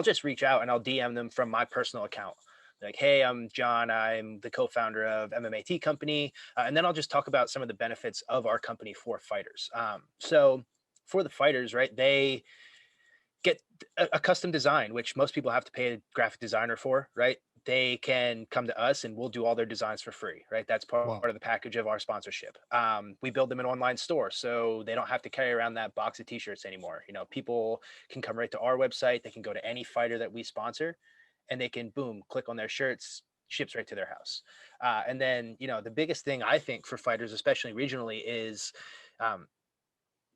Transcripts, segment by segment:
I'll just reach out and I'll DM them from my personal account. Like, hey, I'm John. I'm the co-founder of MMA TEE Company. And then I'll just talk about some of the benefits of our company for fighters. So for the fighters, right, they get a custom design, which most people have to pay a graphic designer for, right? They can come to us and we'll do all their designs for free, right? That's part Wow. of the package of our sponsorship. We build them an online store so they don't have to carry around that box of t-shirts anymore. People can come right to our website. They can go to any fighter that we sponsor and they can, boom, click on their shirts, ships right to their house. And then, the biggest thing I think for fighters, especially regionally, is um,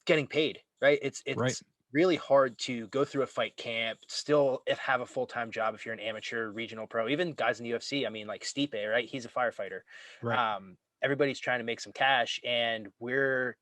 getting paid, right? Right. It's really hard to go through a fight camp, still have a full-time job if you're an amateur regional pro, even guys in the UFC. I mean, like Stipe, right? He's a firefighter. Right. Everybody's trying to make some cash, and we're,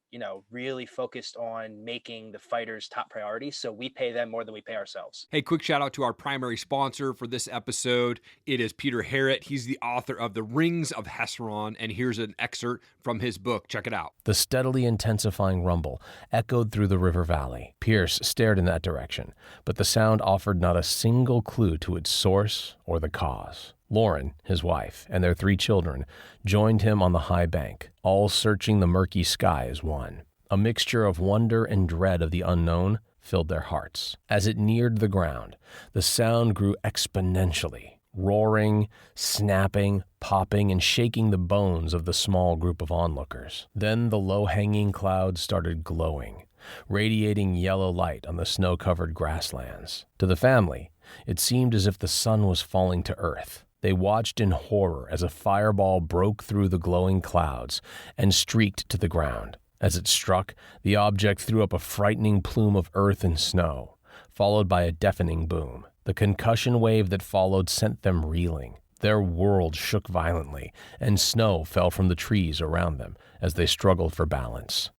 really focused on making the fighters top priority. So we pay them more than we pay ourselves. Hey, quick shout out to our primary sponsor for this episode. It is Peter Harrett. He's the author of The Rings of Hesaurun, and here's an excerpt from his book. Check it out. The steadily intensifying rumble echoed through the river valley. Pierce stared in that direction, but the sound offered not a single clue to its source or the cause. Lauren, his wife, and their 3 children joined him on the high bank, all searching the murky sky as one. A mixture of wonder and dread of the unknown filled their hearts. As it neared the ground, the sound grew exponentially, roaring, snapping, popping, and shaking the bones of the small group of onlookers. Then the low-hanging clouds started glowing, radiating yellow light on the snow-covered grasslands. To the family, it seemed as if the sun was falling to earth. They watched in horror as a fireball broke through the glowing clouds and streaked to the ground. As it struck, the object threw up a frightening plume of earth and snow, followed by a deafening boom. The concussion wave that followed sent them reeling. Their world shook violently, and snow fell from the trees around them as they struggled for balance.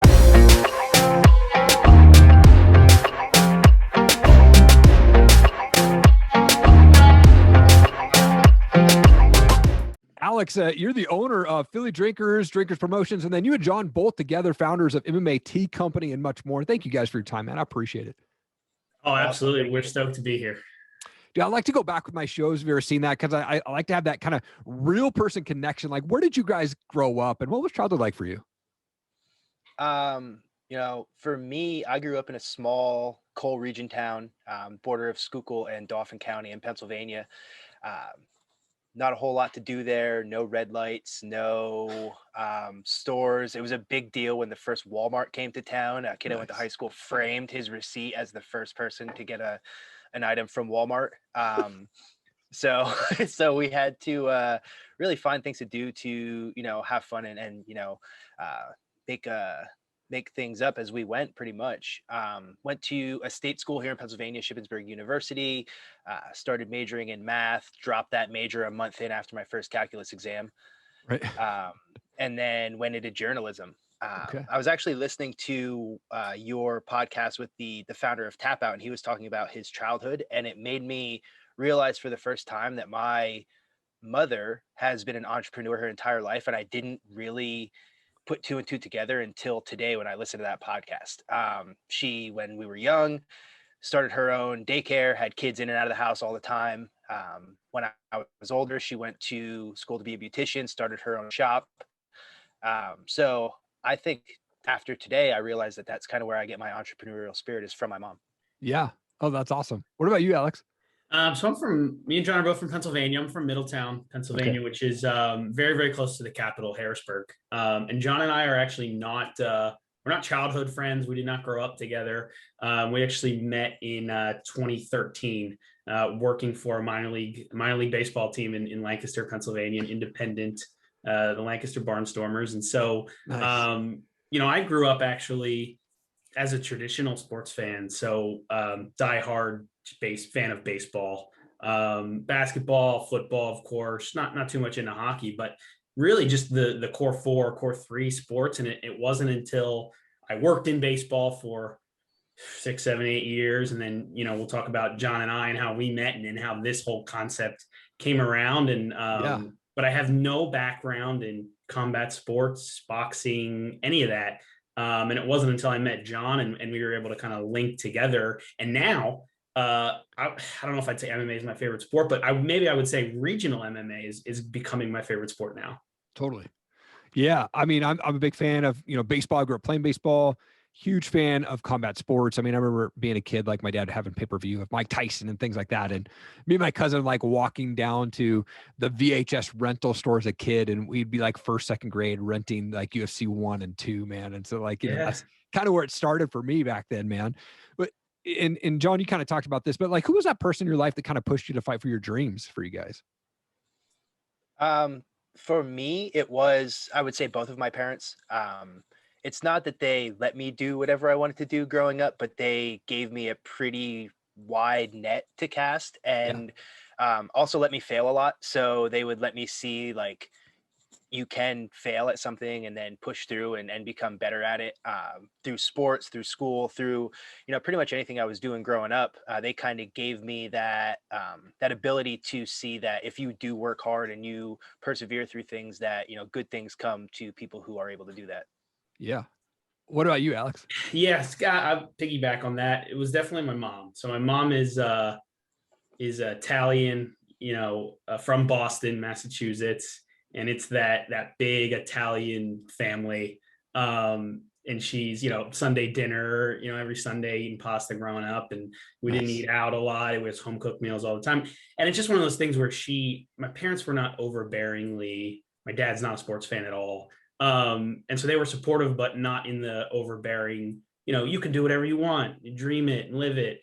Alex, you're the owner of Philly Drinkers Promotions, and then you and John both together, founders of MMA TEE Company and much more. Thank you guys for your time, man. I appreciate it. Oh, absolutely. We're stoked to be here. Dude, I like to go back with my shows. Have you ever seen that? Because I like to have that kind of real person connection. Like, where did you guys grow up, and what was childhood like for you? For me, I grew up in a small coal region town, border of Schuylkill and Dauphin County in Pennsylvania. Not a whole lot to do there. No red lights, no stores. It was a big deal when the first Walmart came to town. A kid I went to high school framed his receipt as the first person to get an item from Walmart. So we had to really find things to do to, have fun and make things up as we went pretty much. Went to a state school here in Pennsylvania, Shippensburg University, started majoring in math, dropped that major a month in after my first calculus exam. Right. And then went into journalism. Okay. I was actually listening to your podcast with the founder of Tap Out, and he was talking about his childhood, and it made me realize for the first time that my mother has been an entrepreneur her entire life, and I didn't really put 2 and 2 together until today when I listened to that podcast. She, when we were young, started her own daycare, had kids in and out of the house all the time. When I was older, she went to school to be a beautician, started her own shop. So I think after today, I realized that that's kind of where I get my entrepreneurial spirit is from my mom. Yeah. Oh, that's awesome. What about you, Alex? So me and John are both from Pennsylvania. I'm from Middletown, Pennsylvania, which is very, very close to the capital, Harrisburg. And John and I are actually we're not childhood friends. We did not grow up together. We actually met in 2013, working for a minor league baseball team in Lancaster, Pennsylvania, an independent, the Lancaster Barnstormers. And so, Nice. I grew up actually as a traditional sports fan. So diehard fan of baseball, basketball, football, of course, not too much into hockey, but really just the core 3 sports. And it wasn't until I worked in baseball for 6, 7, 8 years. And then, we'll talk about John and I and how we met and then how this whole concept came around. And, but I have no background in combat sports, boxing, any of that. And it wasn't until I met John and we were able to kind of link together. And now I don't know if I'd say MMA is my favorite sport, but I would say regional MMA is becoming my favorite sport now. Totally. Yeah. I mean, I'm a big fan of, baseball. I grew up playing baseball, huge fan of combat sports. I mean, I remember being a kid, like my dad having pay-per-view of Mike Tyson and things like that. And me and my cousin, like walking down to the VHS rental store as a kid, and we'd be like first, second grade renting like UFC 1 and 2, man. And so like, that's kind of where it started for me back then, man. But and John, you kind of talked about this, but like, who was that person in your life that kind of pushed you to fight for your dreams for you guys? For me, it was, I would say, both of my parents. It's not that they let me do whatever I wanted to do growing up, but they gave me a pretty wide net to cast, and also let me fail a lot. So they would let me see, like, you can fail at something and then push through and become better at it, through sports, through school, through, pretty much anything I was doing growing up. They kind of gave me that, that ability to see that if you do work hard and you persevere through things, that, good things come to people who are able to do that. Yeah. What about you, Alex? Yeah, Scott, I'll piggyback on that. It was definitely my mom. So my mom is Italian, from Boston, Massachusetts. And it's that big Italian family. And she's, Sunday dinner, every Sunday eating pasta growing up. And we didn't eat out a lot. It was home cooked meals all the time. And it's just one of those things where my parents were not overbearingly, my dad's not a sports fan at all. And so they were supportive, but not in the overbearing, you can do whatever you want, you dream it and live it.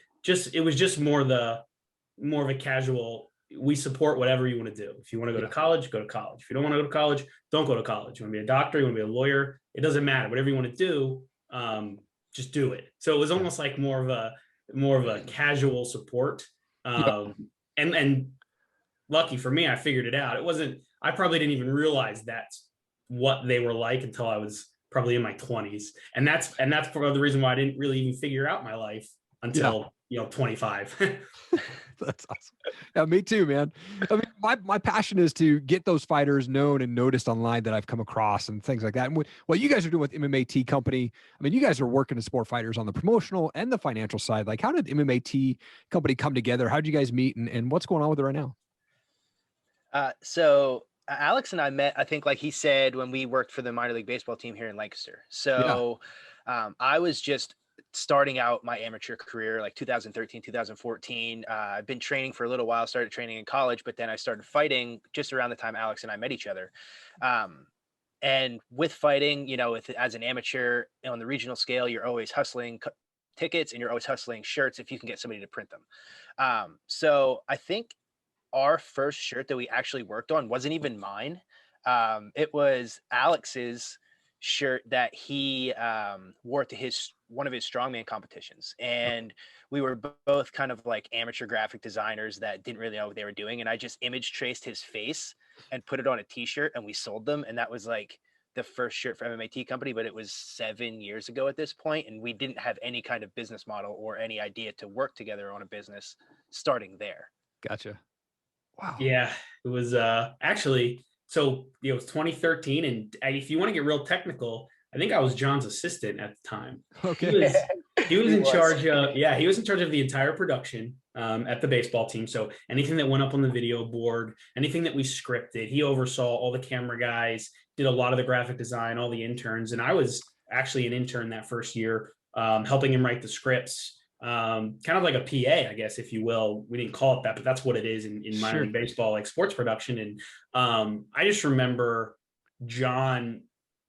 It was just more of a casual, we support whatever you want to do. If you want to go to college, go to college. If you don't want to go to college, don't go to college. You want to be a doctor, you want to be a lawyer, it doesn't matter. Whatever you want to do, just do it. So it was almost like more of a casual support. And lucky for me, I figured it out. I probably didn't even realize that's what they were like until I was probably in my 20s. And that's part of the reason why I didn't really even figure out my life until 25. That's awesome. Yeah, me too, man. I mean, my passion is to get those fighters known and noticed online that I've come across and things like that. And what you guys are doing with MMA TEE Company, I mean, you guys are working to support fighters on the promotional and the financial side. Like, how did MMA TEE Company come together? How did you guys meet, and what's going on with it right now? So Alex and I met, I think, like he said, when we worked for the minor league baseball team here in Lancaster. So I was just starting out my amateur career, like 2013, 2014. I've been training for a little while, started training in college, but then I started fighting just around the time Alex and I met each other. And with fighting, as an amateur on the regional scale, you're always hustling tickets and you're always hustling shirts if you can get somebody to print them. So I think our first shirt that we actually worked on wasn't even mine. It was Alex's shirt that he wore to one of his strongman competitions, and we were both kind of like amateur graphic designers that didn't really know what they were doing, and I just image traced his face and put it on a t-shirt, and we sold them. And that was like the first shirt for MMA TEE Company, but it was 7 years ago at this point, and we didn't have any kind of business model or any idea to work together on a business starting there. Gotcha. Wow. Yeah, it was actually, so it was 2013, and if you want to get real technical, I think I was John's assistant at the time. Okay. He was in charge of, he was in charge of the entire production at the baseball team. So anything that went up on the video board, anything that we scripted, he oversaw all the camera guys, did a lot of the graphic design, all the interns. And I was actually an intern that first year, helping him write the scripts. Kind of like a PA, I guess, if you will. We didn't call it that, but that's what it is in minor league baseball, like sports production. And I just remember John,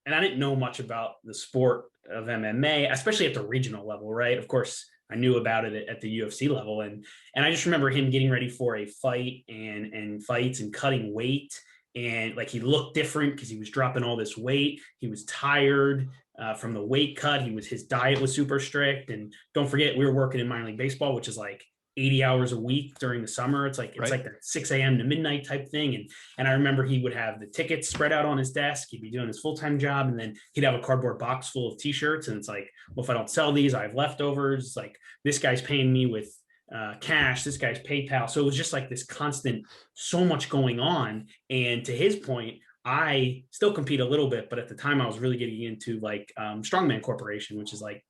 and I didn't know much about the sport of MMA, especially at the regional level, right? Of course, I knew about it at the UFC level. And I just remember him getting ready for a fight and fights and cutting weight. And like, he looked different because he was dropping all this weight. He was tired from the weight cut. His diet was super strict. And don't forget, we were working in minor league baseball, which is like 80 hours a week during the summer. It's like the 6 a.m. to midnight type thing. And I remember he would have the tickets spread out on his desk. He'd be doing his full-time job, and then he'd have a cardboard box full of t-shirts. And it's like, well, if I don't sell these, I have leftovers. It's like, this guy's paying me with cash, this guy's PayPal. So it was just like this constant, so much going on. And to his point, I still compete a little bit, but at the time I was really getting into like Strongman Corporation, which is like,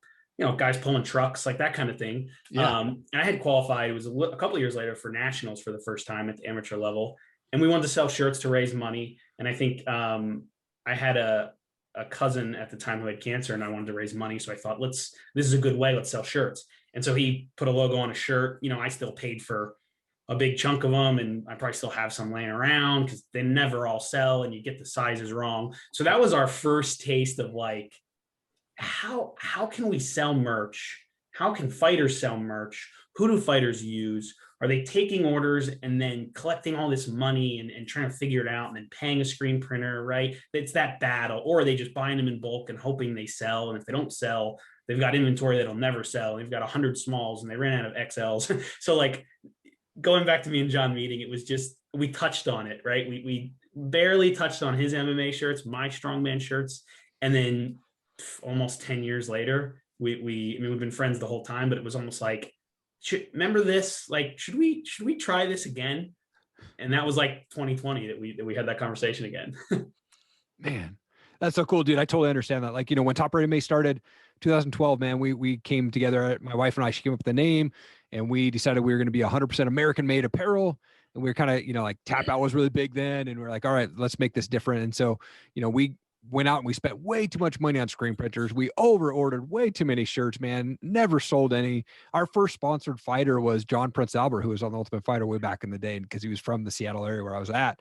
guys pulling trucks, like that kind of thing. Yeah. And I had qualified. It was a couple of years later for nationals for the first time at the amateur level. And we wanted to sell shirts to raise money. And I think I had a cousin at the time who had cancer, and I wanted to raise money. So I thought, this is a good way. Let's sell shirts. And so he put a logo on a shirt. I still paid for a big chunk of them, and I probably still have some laying around because they never all sell and you get the sizes wrong. So that was our first taste of like, how can we sell merch? How can fighters sell merch? Who do fighters use? Are they taking orders and then collecting all this money and trying to figure it out and then paying a screen printer, right? It's that battle. Or are they just buying them in bulk and hoping they sell? And if they don't sell, they've got inventory that'll never sell. They've got 100 smalls and they ran out of XLs. So like going back to me and John meeting, it was just, we touched on it, right? We barely touched on his MMA shirts, my strongman shirts. And then almost 10 years later, we've been friends the whole time, but it was almost like, remember this? Like, should we try this again? And that was like 2020 that we had that conversation again. Man, that's so cool, dude. I totally understand that. Like, when Top Rated MMA started 2012, man, we came together, my wife and I, she came up with the name, and we decided we were going to be 100% American made apparel. And we were kind of, like Tap Out was really big then. And we're like, all right, let's make this different. And so, we went out and we spent way too much money on screen printers. We over ordered way too many shirts, man. Never sold any. Our first sponsored fighter was John Prince Albert, who was on the Ultimate Fighter way back in the day, because he was from the Seattle area where I was at.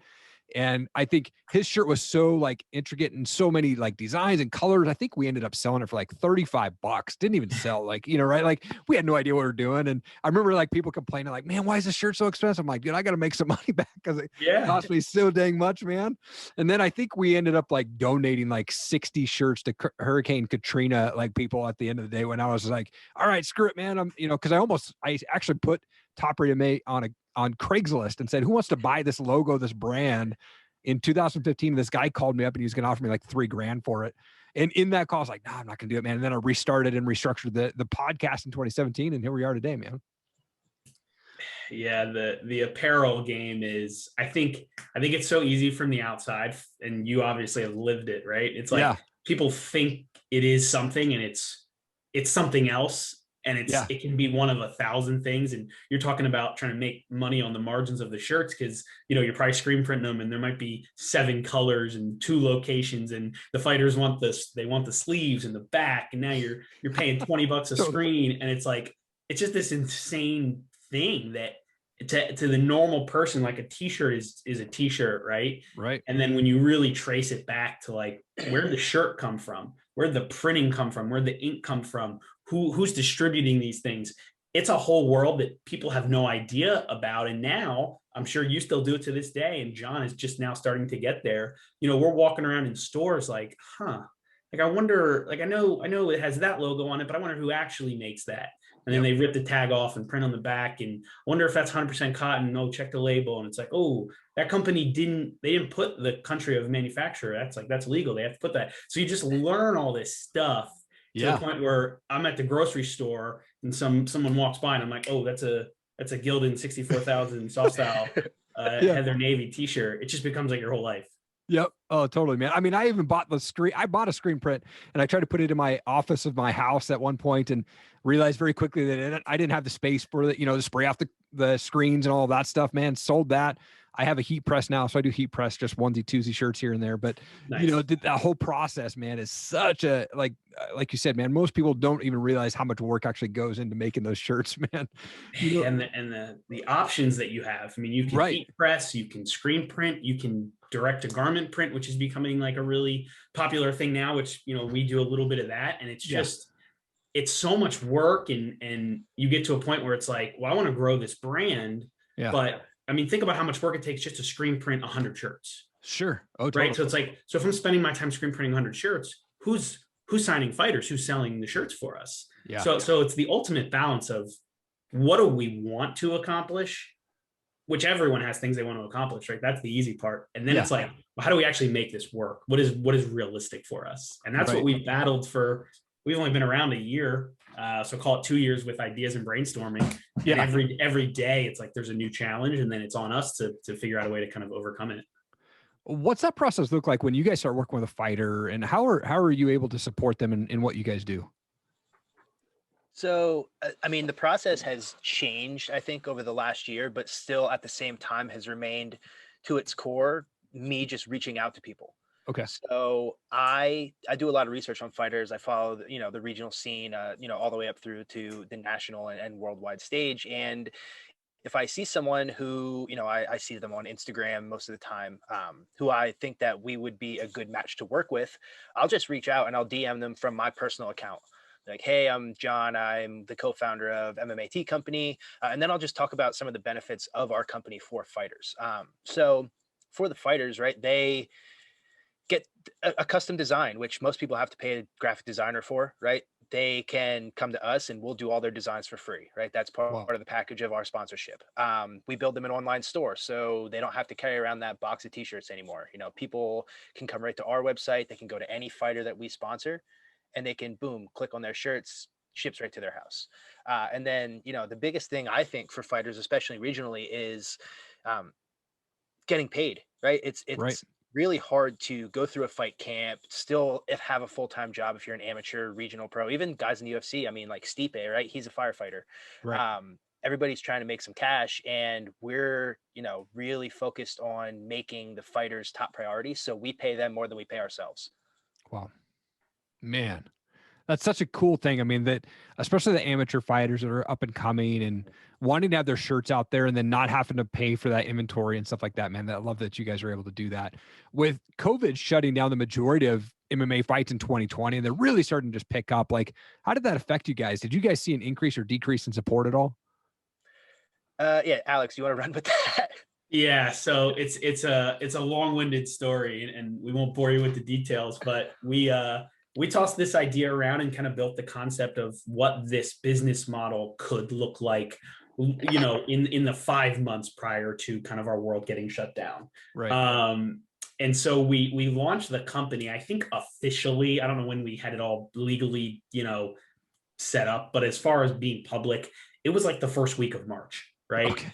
And I think his shirt was so like intricate and so many like designs and colors. I think we ended up selling it for like $35. Didn't even sell, like, right? Like we had no idea what we were doing. And I remember like people complaining like, man, why is this shirt so expensive? I'm like, dude, I got to make some money back because it cost me so dang much, man. And then I think we ended up like donating like 60 shirts to Hurricane Katrina, like people at the end of the day, when I was like, all right, screw it, man. I'm, because I actually put Top Rated MMA on Craigslist and said, who wants to buy this logo, this brand? In 2015, this guy called me up and he was going to offer me like $3,000 for it. And in that call, I was like, no, I'm not going to do it, man. And then I restarted and restructured the podcast in 2017. And here we are today, man. Yeah. The apparel game is, I think it's so easy from the outside, and you obviously have lived it, right? It's like people think it is something and it's something else. And it can be one of 1,000 things. And you're talking about trying to make money on the margins of the shirts because, you're probably screen printing them and there might be 7 colors and 2 locations, and the fighters want this, they want the sleeves and the back. And now you're paying $20 a screen. And it's like, it's just this insane thing that to the normal person, like a t-shirt is a t-shirt, right? Right. And then when you really trace it back to like, where did the shirt come from? Where did the printing come from? Where did the ink come from? Who's distributing these things? It's a whole world that people have no idea about. And now I'm sure you still do it to this day. And John is just now starting to get there. We're walking around in stores like, like, I wonder, like, I know it has that logo on it, but I wonder who actually makes that. And then they rip the tag off and print on the back. And I wonder if that's 100% cotton. No, check the label. And it's like, oh, that company didn't put the country of manufacturer. That's legal. They have to put that. So you just learn all this stuff. To the point where I'm at the grocery store and someone walks by and I'm like, oh, that's a Gildan 64,000 soft style Heather Navy t-shirt. It just becomes like your whole life. Yep. Oh, totally, man. I mean, I even bought I bought a screen print and I tried to put it in my office of my house at one point and realized very quickly that I didn't have the space for the, to spray off the screens and all of that stuff, man. Sold that. I have a heat press now, so I do heat press just onesie, twosie shirts here and there. But nice. That whole process, man, is such a like you said, man. Most people don't even realize how much work actually goes into making those shirts, man. And the options that you have. I mean, you can heat press, you can screen print, you can direct to garment print, which is becoming like a really popular thing now. Which we do a little bit of that, and it's just it's so much work, and you get to a point where it's like, well, I want to grow this brand, but I mean, think about how much work it takes just to screen print 100 shirts. Sure. Oh, totally. Right. So it's like, if I'm spending my time screen printing 100 shirts, who's signing fighters? Who's selling the shirts for us? Yeah. So it's the ultimate balance of what do we want to accomplish, which everyone has things they want to accomplish, right? That's the easy part. And then it's like, well, how do we actually make this work? What is realistic for us? And that's what we've battled for. We've only been around a year. So call it 2 years with ideas and brainstorming. Yeah. And every day it's like, there's a new challenge, and then it's on us to figure out a way to kind of overcome it. What's that process look like when you guys start working with a fighter, and how are you able to support them in what you guys do? So, I mean, the process has changed, I think, over the last year, but still at the same time has remained to its core, me just reaching out to people. Okay. So I do a lot of research on fighters. I follow the regional scene, all the way up through to the national and worldwide stage. And if I see someone who, I see them on Instagram most of the time, who I think that we would be a good match to work with, I'll just reach out and I'll DM them from my personal account. Like, hey, I'm John. I'm the co-founder of MMA TEE Company. And then I'll just talk about some of the benefits of our company for fighters. So for the fighters, right, they get a custom design, which most people have to pay a graphic designer for, right? They can come to us and we'll do all their designs for free, right? That's part Wow. of the package of our sponsorship. We build them an online store, so they don't have to carry around that box of t-shirts anymore. People can come right to our website. They can go to any fighter that we sponsor and they can, boom, click on their shirts, ships right to their house. And then, the biggest thing I think for fighters, especially regionally, is getting paid, right? It's Right. really hard to go through a fight camp, still have a full-time job if you're an amateur, regional pro, even guys in the UFC. I mean, like Stipe, right? He's a firefighter. Right. Everybody's trying to make some cash, and we're, really focused on making the fighters top priority. So we pay them more than we pay ourselves. Wow. Man, that's such a cool thing. I mean, that especially the amateur fighters that are up and coming and wanting to have their shirts out there and then not having to pay for that inventory and stuff like that, man. I love that you guys are able to do that. With COVID shutting down the majority of MMA fights in 2020, and they're really starting to just pick up. Like, how did that affect you guys? Did you guys see an increase or decrease in support at all? Yeah, Alex, you want to run with that? Yeah, so it's a long-winded story, and we won't bore you with the details, but we tossed this idea around and kind of built the concept of what this business model could look like, in the 5 months prior to kind of our world getting shut down. Right. And so we launched the company, I think officially, I don't know when we had it all legally, set up, but as far as being public, it was like the first week of March, right? Okay.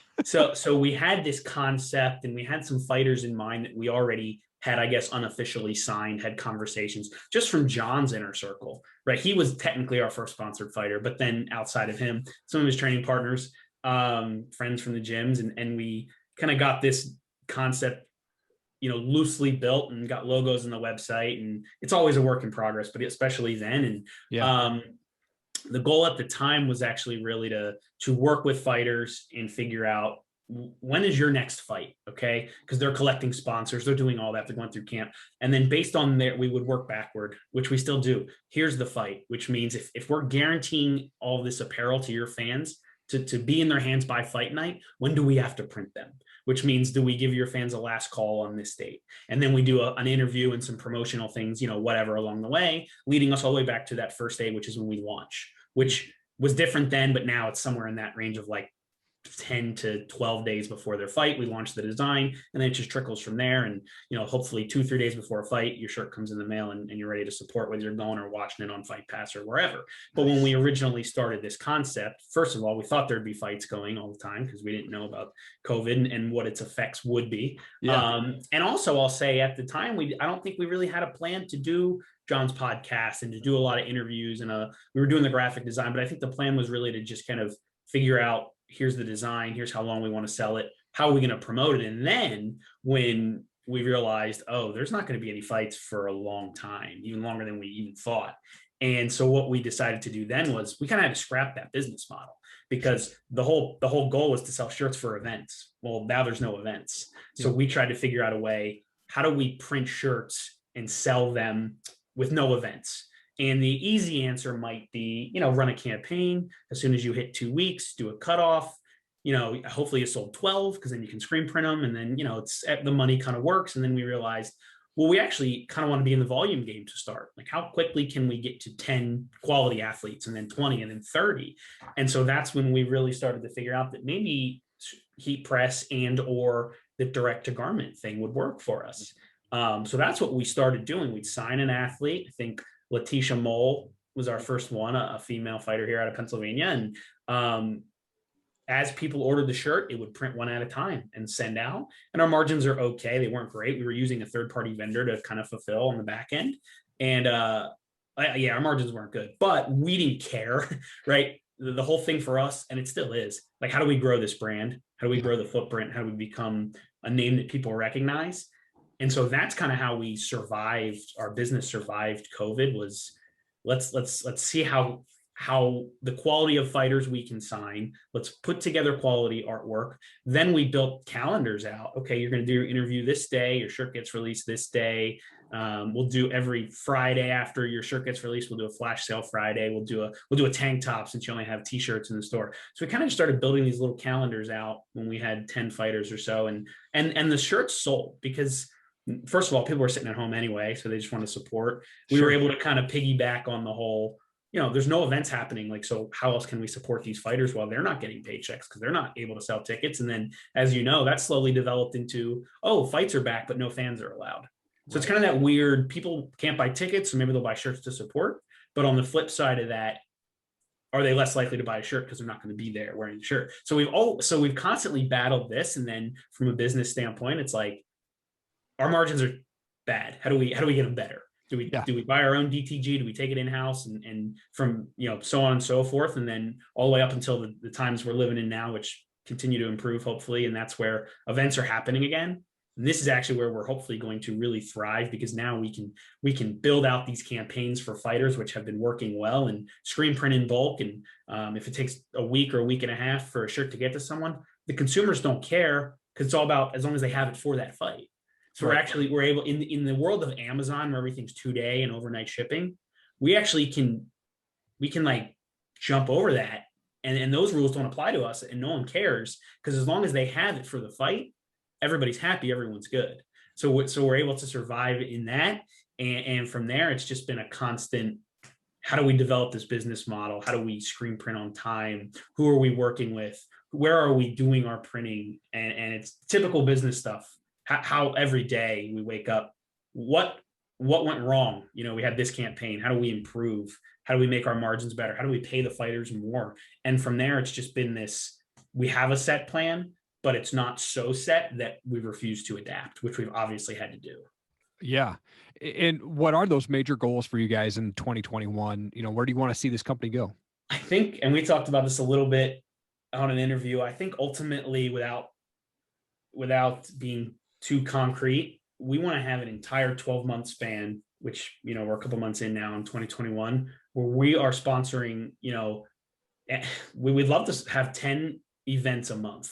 So we had this concept and we had some fighters in mind that we already had, I guess, unofficially signed, had conversations just from John's inner circle, right? He was technically our first sponsored fighter, but then outside of him, some of his training partners, friends from the gyms, and we kind of got this concept, loosely built and got logos on the website. And it's always a work in progress, but especially then. And Yeah. the goal at the time was actually really to work with fighters and figure out when is your next fight, okay? Because they're collecting sponsors, they're doing all that, they're going through camp. And then based on there, we would work backward, which we still do. Here's the fight, which means if we're guaranteeing all this apparel to your fans to be in their hands by fight night, when do we have to print them? Which means, do we give your fans a last call on this date? And then we do an interview and some promotional things, whatever along the way, leading us all the way back to that first day, which is when we launch, which was different then, but now it's somewhere in that range of like 10 to 12 days before their fight. We launch the design and then it just trickles from there. And, hopefully 2-3 days before a fight, your shirt comes in the mail and you're ready to support, whether you're going or watching it on Fight Pass or wherever. But when we originally started this concept, first of all, we thought there'd be fights going all the time because we didn't know about COVID and what its effects would be. Yeah. And also I'll say at the time, I don't think we really had a plan to do John's podcast and to do a lot of interviews, and we were doing the graphic design, but I think the plan was really to just kind of figure out, here's the design, here's how long we want to sell it, how are we going to promote it? And then when we realized, oh, there's not going to be any fights for a long time, even longer than we even thought. And so what we decided to do then was we kind of had to scrap that business model, because the whole goal was to sell shirts for events. Well, now there's no events. So we tried to figure out a way, how do we print shirts and sell them with no events? And the easy answer might be, run a campaign. As soon as you hit 2 weeks, do a cutoff. Hopefully you sold 12, because then you can screen print them. And then, it's the money kind of works. And then we realized, well, we actually kind of want to be in the volume game to start. Like, how quickly can we get to 10 quality athletes and then 20 and then 30? And so that's when we really started to figure out that maybe heat press and or the direct to garment thing would work for us. So that's what we started doing. We'd sign an athlete. I think Letitia Mole was our first one, a female fighter here out of Pennsylvania. And as people ordered the shirt, it would print one at a time and send out. And our margins are okay. They weren't great. We were using a third-party vendor to kind of fulfill on the back end. And Yeah, our margins weren't good, but we didn't care, right? The whole thing for us, and it still is, like, how do we grow this brand? How do we grow the footprint? How do we become a name that people recognize? And so that's kind of how we survived. Our business survived COVID. Was let's see how the quality of fighters we can sign. Let's put together quality artwork. Then we built calendars out. Okay, you're going to do your interview this day. Your shirt gets released this day. We'll do every Friday after your shirt gets released. We'll do a flash sale Friday. We'll do a tank top since you only have t-shirts in the store. So we kind of just started building these little calendars out when we had 10 fighters or so, and the shirts sold because, first of all, people were sitting at home anyway, so they just want to support. We were able to kind of piggyback on the whole, there's no events happening. Like, so how else can we support these fighters while they're not getting paychecks because they're not able to sell tickets? And then, as you know, that slowly developed into, fights are back, but no fans are allowed. So it's kind of that weird, people can't buy tickets, so maybe they'll buy shirts to support. But on the flip side of that, are they less likely to buy a shirt because they're not going to be there wearing the shirt? So we've constantly battled this. And then from a business standpoint, it's like, our margins are bad. How do we get them better? Do we buy our own DTG? Do we take it in-house and from, so on and so forth? And then all the way up until the times we're living in now, which continue to improve, hopefully. And that's where events are happening again. And this is actually where we're hopefully going to really thrive, because now we can build out these campaigns for fighters, which have been working well, and screen print in bulk. And if it takes a week or a week and a half for a shirt to get to someone, the consumers don't care, because it's all about as long as they have it for that fight. So we're able, in the world of Amazon, where everything's 2-day and overnight shipping, we actually can like jump over that, and those rules don't apply to us, and no one cares, because as long as they have it for the fight, everybody's happy, everyone's good. So we're able to survive in that, and from there, it's just been a constant. How do we develop this business model? How do we screen print on time? Who are we working with? Where are we doing our printing? And it's typical business stuff. How every day we wake up, what went wrong? We had this campaign. How do we improve? How do we make our margins better? How do we pay the fighters more? And from there, it's just been this, we have a set plan, but it's not so set that we refuse to adapt, which we've obviously had to do. Yeah. And what are those major goals for you guys in 2021? Where do you want to see this company go? I think, and we talked about this a little bit on an interview, I think ultimately, without being too concrete, we want to have an entire 12-month span, which, we're a couple months in now in 2021, where we are sponsoring, we would love to have 10 events a month.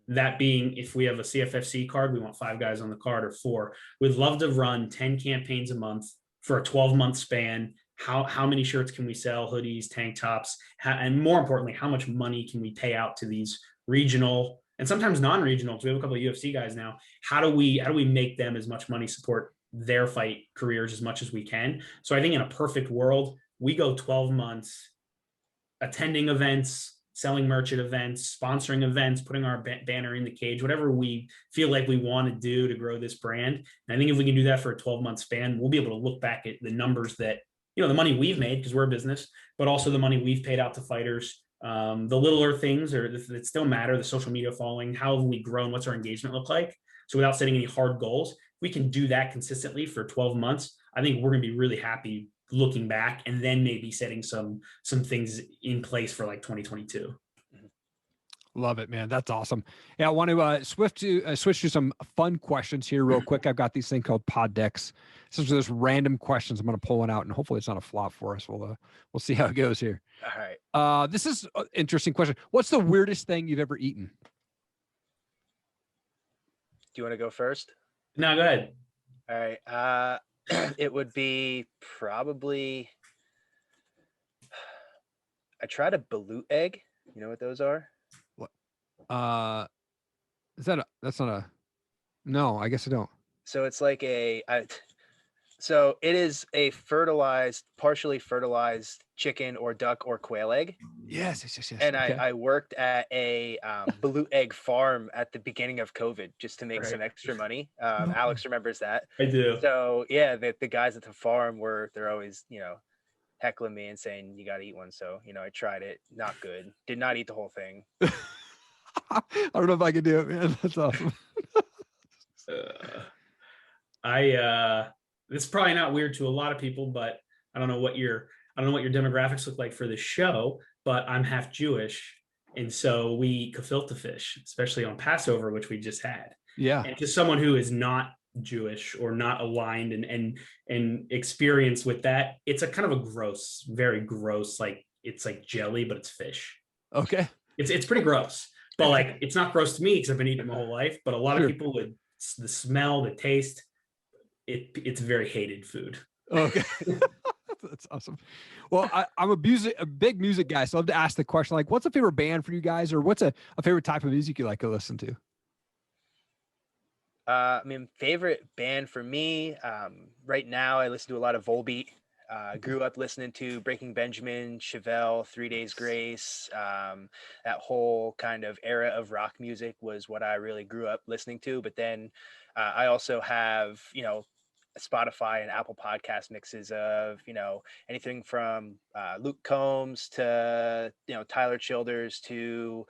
That being, if we have a CFFC card, we want 5 guys on the card, or 4. We'd love to run 10 campaigns a month for a 12-month span. How many shirts can we sell, hoodies, tank tops, and more importantly, how much money can we pay out to these regional and sometimes non-regional, because we have a couple of UFC guys now. How do we make them as much money, support their fight careers as much as we can? So I think in a perfect world, we go 12 months attending events, selling merch at events, sponsoring events, putting our banner in the cage, whatever we feel like we want to do to grow this brand. And I think if we can do that for a 12-month span, we'll be able to look back at the numbers that, the money we've made, because we're a business, but also the money we've paid out to fighters. The littler things that still matter, the social media following, how have we grown, what's our engagement look like? So without setting any hard goals, we can do that consistently for 12 months. I think we're going to be really happy looking back, and then maybe setting some things in place for like 2022. Love it, man. That's awesome. Yeah, I want to switch to some fun questions here real quick. I've got these things called pod decks. So there's random questions. I'm going to pull one out, and hopefully it's not a flop for us. We'll see how it goes here. All right. This is an interesting question. What's the weirdest thing you've ever eaten? Do you want to go first? No, go ahead. All right. It would be probably, I tried a balut egg. You know what those are? That's not a, no, I guess I don't. So it's like so it is a partially fertilized chicken or duck or quail egg. Yes. And okay. I worked at a balut egg farm at the beginning of COVID just to make some extra money. Alex remembers that. I do. So yeah, the guys at the farm they're always, heckling me and saying, you got to eat one. So, I tried it. Not good. Did not eat the whole thing. I don't know if I can do it, man. That's awesome. This is probably not weird to a lot of people, but I don't know what your demographics look like for the show, but I'm half Jewish. And so we eat gefilte fish, especially on Passover, which we just had. Yeah. And to someone who is not Jewish or not aligned and experienced with that, it's a kind of a gross, very gross, like it's like jelly, but it's fish. Okay. It's pretty gross, but like, it's not gross to me because I've been eating it my whole life, but a lot of people would, the smell, the taste, it's very hated food. Okay. That's awesome. Well, I'm a big music guy, so I love to ask the question, like, what's a favorite band for you guys, or what's a favorite type of music you like to listen to? I mean, favorite band for me, right now, I listen to a lot of Volbeat. Grew up listening to Breaking Benjamin, Chevelle, 3 Days Grace. That whole kind of era of rock music was what I really grew up listening to. But then I also have, Spotify and Apple podcast mixes of, anything from Luke Combs to, Tyler Childers to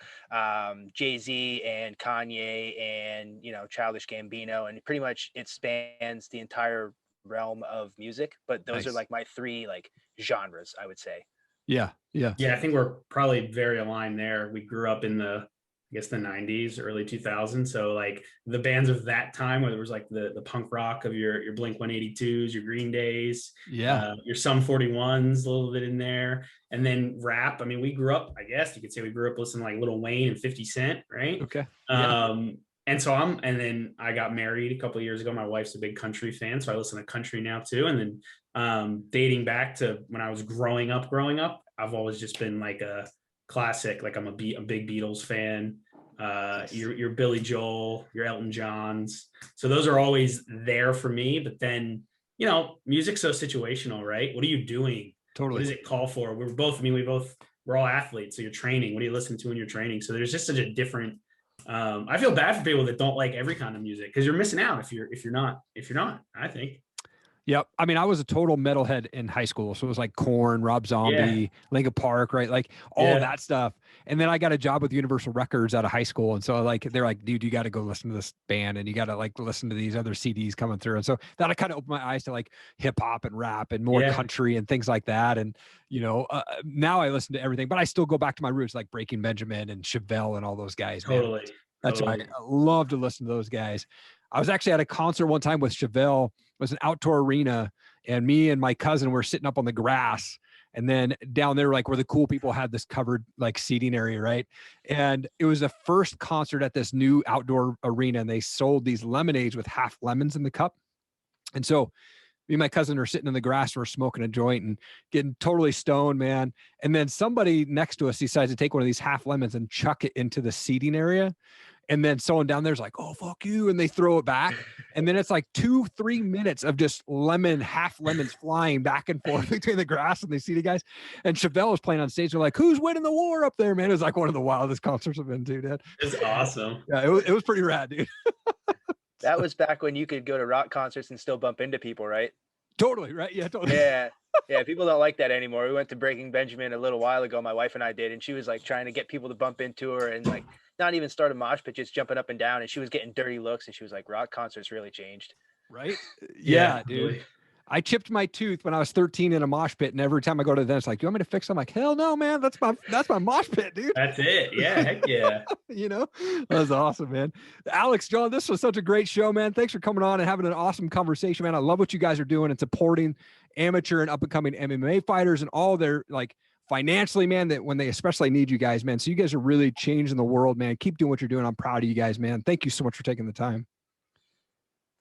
Jay-Z and Kanye and, Childish Gambino. And pretty much it spans the entire realm of music, but those are like my three like genres, I would say. Yeah. I think we're probably very aligned there. We grew up in the 90s, early 2000s. So like the bands of that time, where there was like the punk rock of your Blink 182s, your Green Days, your Sum 41s, a little bit in there. And then rap. I mean, we grew up, I guess you could say we grew up listening to like Lil Wayne and 50 Cent, right? Okay. And so and then I got married a couple of years ago. My wife's a big country fan, so I listen to country now too. And then dating back to when I was growing up, I've always just been like a classic. Like I'm a big Beatles fan. Your Billy Joel, your Elton Johns. So those are always there for me. But then, music's so situational, right? What are you doing? Totally. What does it call for? We're all athletes. So you're training. What do you listen to when you're training? So there's just such a different. I feel bad for people that don't like every kind of music, because you're missing out if you're not, I think. Yep. I mean, I was a total metalhead in high school. So it was like Korn, Rob Zombie, Linkin Park, right? Like all of that stuff. And then I got a job with Universal Records out of high school. And so they're like, dude, you got to go listen to this band and you got to like listen to these other CDs coming through. And so that kind of opened my eyes to like hip hop and rap and more country and things like that. And, now I listen to everything, but I still go back to my roots, like Breaking Benjamin and Chevelle and all those guys. Totally. Man. That's right. I love to listen to those guys. I was actually at a concert one time with Chevelle. It was an outdoor arena, and me and my cousin were sitting up on the grass. And then down there, like where the cool people had this covered like seating area, right? And it was the first concert at this new outdoor arena, and they sold these lemonades with half lemons in the cup. And so me and my cousin are sitting in the grass and we're smoking a joint and getting totally stoned, man. And then somebody next to us decides to take one of these half lemons and chuck it into the seating area. And then someone down there's like, oh, fuck you. And they throw it back. And then it's like 2-3 minutes of just half lemons flying back and forth between the grass and the seating guys. And Chevelle was playing on stage. They're like, who's winning the war up there, man? It was like one of the wildest concerts I've been to, dude. It's awesome. Yeah, it was pretty rad, dude. That was back when you could go to rock concerts and still bump into people, right? Totally, right? Yeah, totally. Yeah, people don't like that anymore. We went to Breaking Benjamin a little while ago, my wife and I did, and she was like trying to get people to bump into her and like not even start a mosh pit, just jumping up and down, and she was getting dirty looks, and she was like, rock concerts really changed. Right? Yeah, dude. Really. I chipped my tooth when I was 13 in a mosh pit, and every time I go to them, it's like, you want me to fix it? I'm like, hell no, man. That's my mosh pit, dude. That's it. Yeah, heck yeah. That was awesome, man. Alex, John, this was such a great show, man. Thanks for coming on and having an awesome conversation, man. I love what you guys are doing and supporting amateur and up-and-coming MMA fighters and all their, like, financially, man, that when they especially need you guys, man. So you guys are really changing the world, man. Keep doing what you're doing. I'm proud of you guys, man. Thank you so much for taking the time.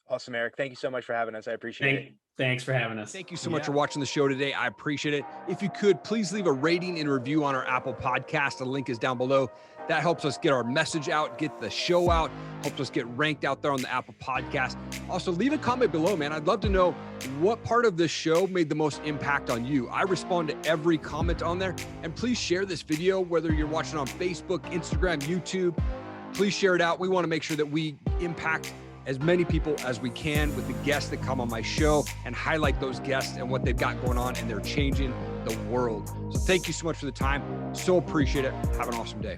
Awesome, Eric. Thank you so much for having us. I appreciate it. Thanks for having us. Thank you so much for watching the show today. I appreciate it. If you could, please leave a rating and review on our Apple podcast. The link is down below. That helps us get our message out, get the show out, helps us get ranked out there on the Apple podcast. Also, leave a comment below, man. I'd love to know what part of this show made the most impact on you. I respond to every comment on there. And please share this video, whether you're watching on Facebook, Instagram, YouTube. Please share it out. We want to make sure that we impact as many people as we can with the guests that come on my show and highlight those guests and what they've got going on, and they're changing the world. So thank you so much for the time. So appreciate it. Have an awesome day.